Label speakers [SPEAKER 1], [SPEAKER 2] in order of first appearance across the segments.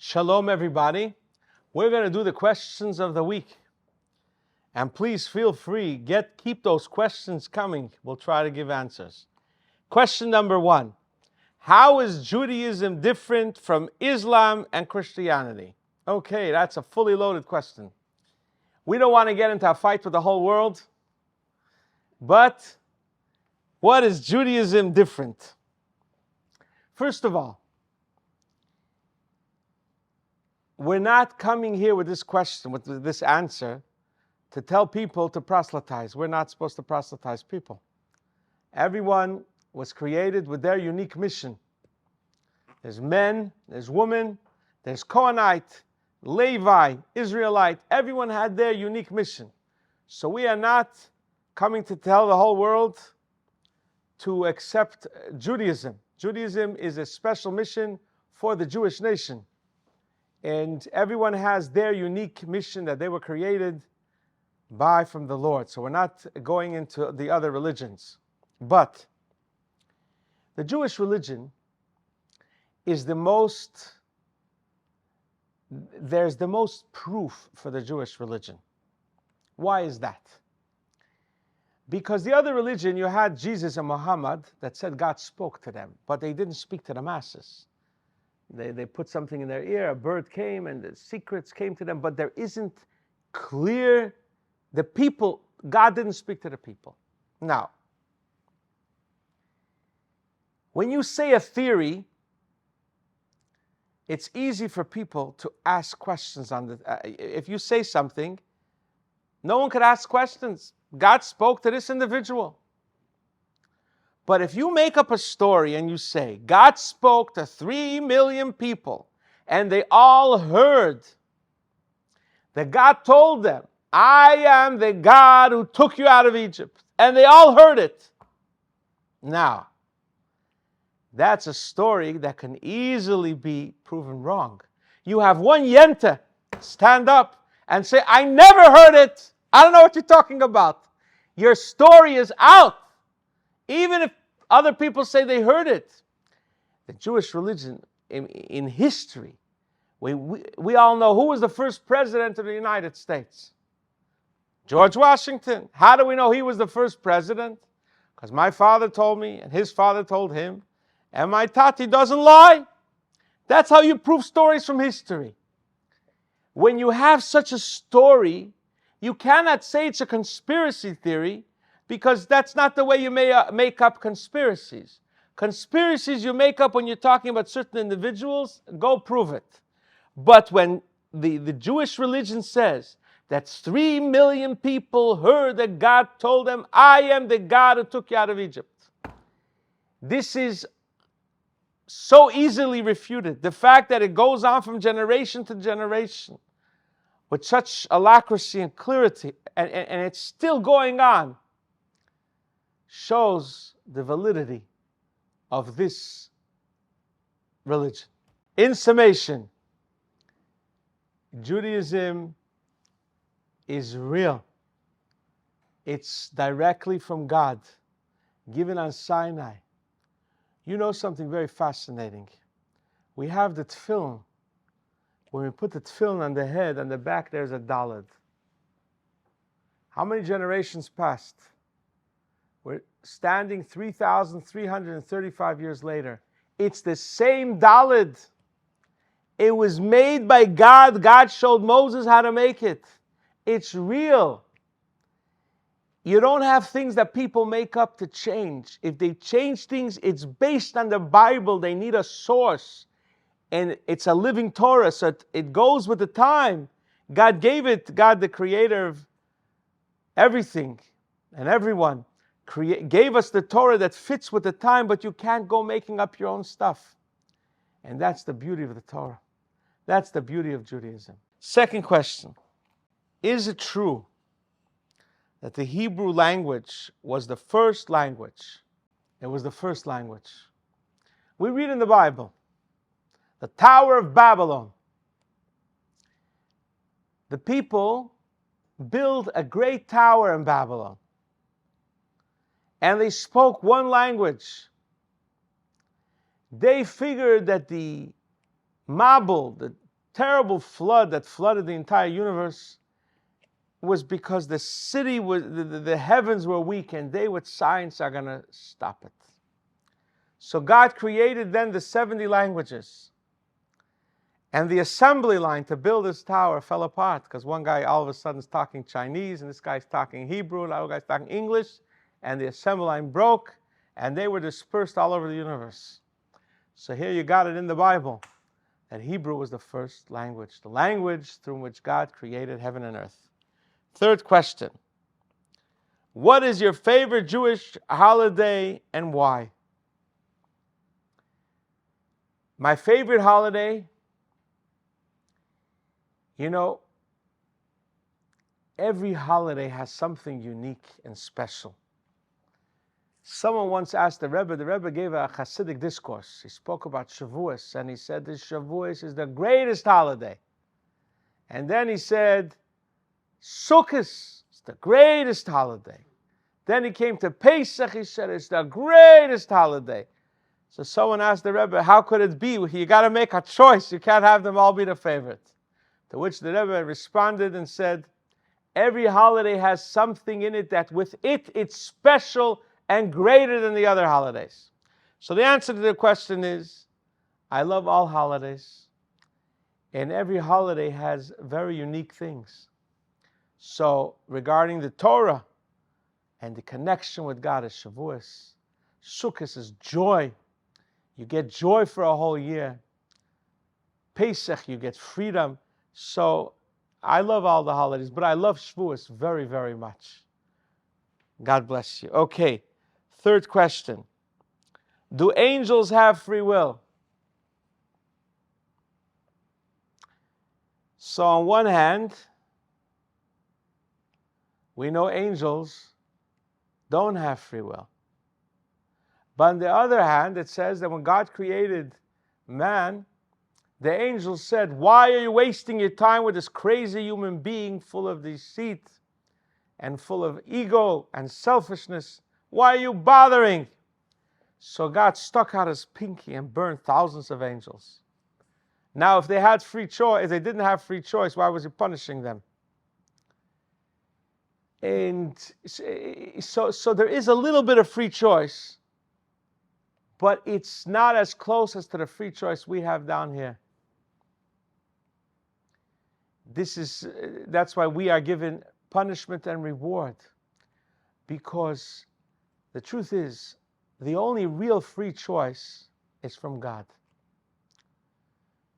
[SPEAKER 1] Shalom, everybody. We're going to do the questions of the week. And please feel free, keep those questions coming. We'll try to give answers. Question number 1. How is Judaism different from Islam and Christianity? Okay, that's a fully loaded question. We don't want to get into a fight with the whole world. But what is Judaism different? First of all, we're not coming here with this question, with this answer, to tell people to proselytize. We're not supposed to proselytize people. Everyone was created with their unique mission. There's men, there's women, there's Cohenite, Levi, Israelite. Everyone had their unique mission. So we are not coming to tell the whole world to accept Judaism. Judaism is a special mission for the Jewish nation. And everyone has their unique mission that they were created by from the Lord. So we're not going into the other religions. But the Jewish religion is there's the most proof for the Jewish religion. Why is that? Because the other religion, you had Jesus and Muhammad that said God spoke to them, but they didn't speak to the masses. They put something in their ear, a bird came and the secrets came to them, but there isn't clear, the people, God didn't speak to the people. Now, when you say a theory, it's easy for people to ask questions on the, if you say something, no one could ask questions. God spoke to this individual. But if you make up a story and you say, God spoke to 3 million people and they all heard that God told them, I am the God who took you out of Egypt. And they all heard it. Now, that's a story that can easily be proven wrong. You have one yenta stand up and say, I never heard it. I don't know what you're talking about. Your story is out. Even if other people say they heard it. The Jewish religion in history, we all know who was the first president of the United States. George Washington. How do we know he was the first president? Because my father told me and his father told him. And my tati doesn't lie. That's how you prove stories from history. When you have such a story, you cannot say it's a conspiracy theory, because that's not the way you make up conspiracies. Conspiracies you make up when you're talking about certain individuals, go prove it. But when the Jewish religion says that 3 million people heard that God told them, I am the God who took you out of Egypt. This is so easily refuted. The fact that it goes on from generation to generation with such alacrity and clarity, and it's still going on, shows the validity of this religion. In summation, Judaism is real. It's directly from God, given on Sinai. You know something very fascinating. We have the tefillin. When we put the tefillin on the head, on the back there's a daled. How many generations passed? We're standing 3,335 years later. It's the same daled. It was made by God. God showed Moses how to make it. It's real. You don't have things that people make up to change. If they change things, it's based on the Bible. They need a source. And it's a living Torah, so it goes with the time. God gave it, God the creator of everything and everyone, gave us the Torah that fits with the time, but you can't go making up your own stuff. And that's the beauty of the Torah. That's the beauty of Judaism. Second question. Is it true that the Hebrew language was the first language? It was the first language. We read in the Bible, the Tower of Babylon. The people built a great tower in Babylon. And they spoke one language. They figured that the Mabul, the terrible flood that flooded the entire universe was because the city was, the heavens were weak, and they with science are going to stop it. So God created then the 70 languages. And the assembly line to build this tower fell apart because one guy all of a sudden is talking Chinese, and this guy's talking Hebrew, and the other guy's talking English, and the assembly line broke, and they were dispersed all over the universe. So here you got it in the Bible, that Hebrew was the first language, the language through which God created heaven and earth. Third question. What is your favorite Jewish holiday and why? My favorite holiday, you know, every holiday has something unique and special. Someone once asked the Rebbe gave a Hasidic discourse. He spoke about Shavuos, and he said this Shavuos is the greatest holiday. And then he said, Sukkot is the greatest holiday. Then he came to Pesach, he said, it's the greatest holiday. So someone asked the Rebbe, how could it be? You got to make a choice. You can't have them all be the favorite. To which the Rebbe responded and said, every holiday has something in it that with it, it's special and greater than the other holidays. So the answer to the question is, I love all holidays. And every holiday has very unique things. So regarding the Torah and the connection with God is Shavuos. Sukkot is joy. You get joy for a whole year. Pesach, you get freedom. So I love all the holidays, but I love Shavuos very, very much. God bless you. Okay, third question. Do angels have free will? So on one hand, we know angels don't have free will. But on the other hand, it says that when God created man, the angels said, why are you wasting your time with this crazy human being full of deceit and full of ego and selfishness? Why are you bothering? So God stuck out his pinky and burned thousands of angels. Now, if they had free choice, if they didn't have free choice, why was he punishing them? And so there is a little bit of free choice, but it's not as close as to the free choice we have down here. That's why we are given punishment and reward, because the truth is, the only real free choice is from God.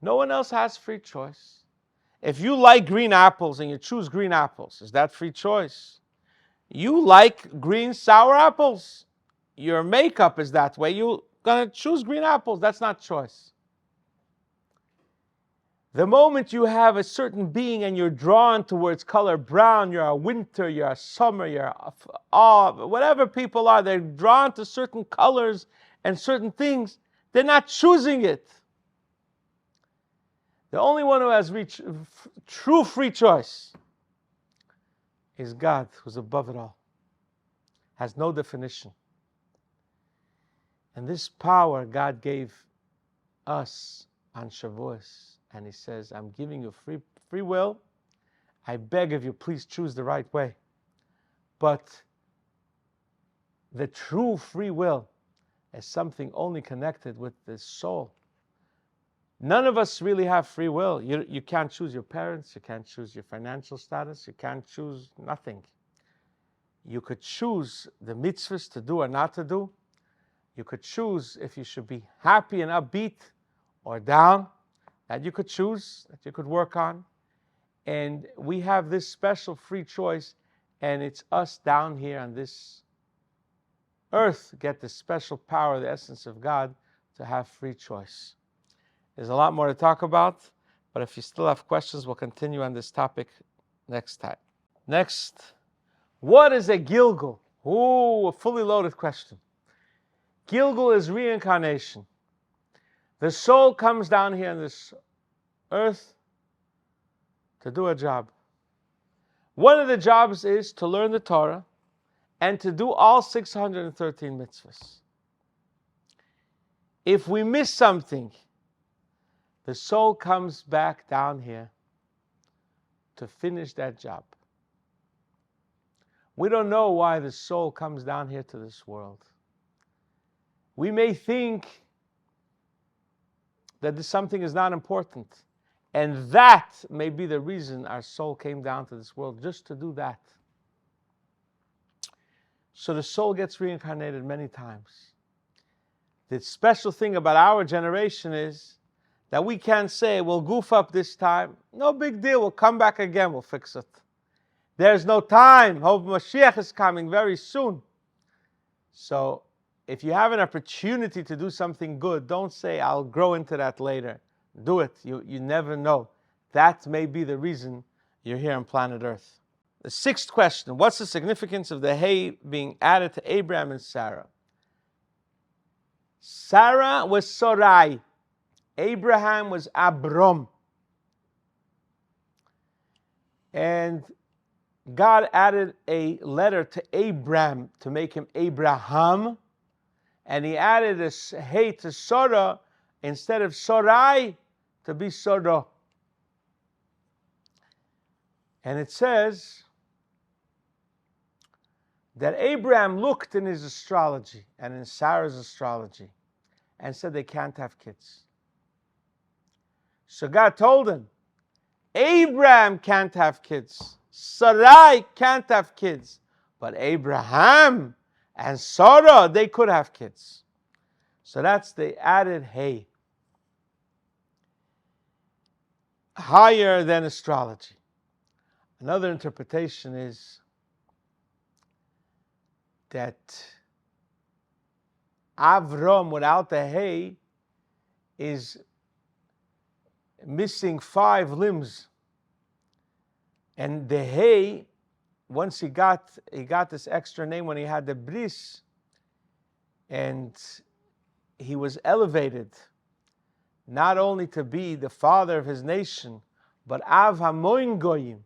[SPEAKER 1] No one else has free choice. If you like green apples and you choose green apples, is that free choice? You like green sour apples. Your makeup is that way. You're going to choose green apples. That's not choice. The moment you have a certain being and you're drawn towards color brown, you're a winter, you're a summer, you're whatever people are, they're drawn to certain colors and certain things. They're not choosing it. The only one who has reached true free choice is God, who's above it all. Has no definition. And this power God gave us on Shavuos. And he says, I'm giving you free will. I beg of you, please choose the right way. But the true free will is something only connected with the soul. None of us really have free will. You can't choose your parents. You can't choose your financial status. You can't choose nothing. You could choose the mitzvahs to do or not to do. You could choose if you should be happy and upbeat or down. That you could choose, that you could work on. And we have this special free choice, and it's us down here on this earth get the special power, the essence of God, to have free choice. There's a lot more to talk about, but if you still have questions, we'll continue on this topic next time. Next, what is a gilgul? Ooh, a fully loaded question. Gilgul is reincarnation. The soul comes down here on this earth to do a job. One of the jobs is to learn the Torah and to do all 613 mitzvahs. If we miss something, The soul comes back down here to finish that job. We don't know why the soul comes down here to this world. We may think that something is not important, and that may be the reason our soul came down to this world, just to do that. So the soul gets reincarnated many times. The special thing about our generation is that we can't say, we'll goof up this time. No big deal, we'll come back again, we'll fix it. There's no time. Hope Mashiach is coming very soon. So if you have an opportunity to do something good, don't say, I'll grow into that later. Do it. You never know. That may be the reason you're here on planet Earth. The sixth question, what's the significance of the hay being added to Abraham and Sarah? Sarah was Sarai. Abraham was Abram. And God added a letter to Abram to make him Abraham. And he added a hey to Sarah instead of Sarai to be Sarah. And it says that Abraham looked in his astrology and in Sarah's astrology and said they can't have kids. So God told him, Abraham can't have kids. Sarai can't have kids. But Abraham and Sarah, they could have kids. So that's the added hay. Higher than astrology. Another interpretation is that Avram without the hay is missing 5 limbs. And the hay, once he got this extra name when he had the bris, and he was elevated not only to be the father of his nation, but Av Hamoin Goyim,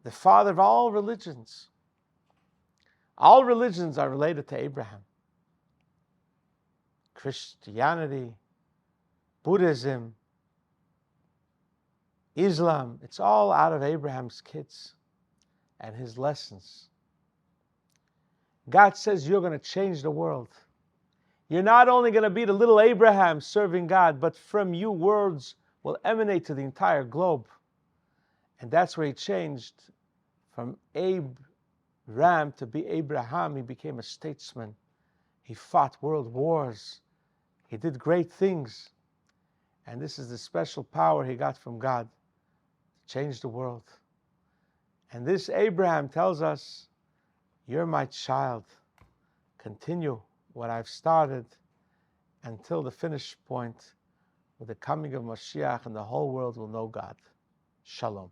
[SPEAKER 1] the father of all religions. All religions are related to Abraham. Christianity, Buddhism, Islam, it's all out of Abraham's kids and his lessons. God says you're going to change the world. You're not only going to be the little Abraham serving God, but from you words will emanate to the entire globe. And that's where he changed from Abraham to be Abraham. He became a statesman. He fought world wars. He did great things. And this is the special power he got from God to change the world. And this Abraham tells us, you're my child. Continue what I've started until the finish point with the coming of Mashiach, and the whole world will know God. Shalom.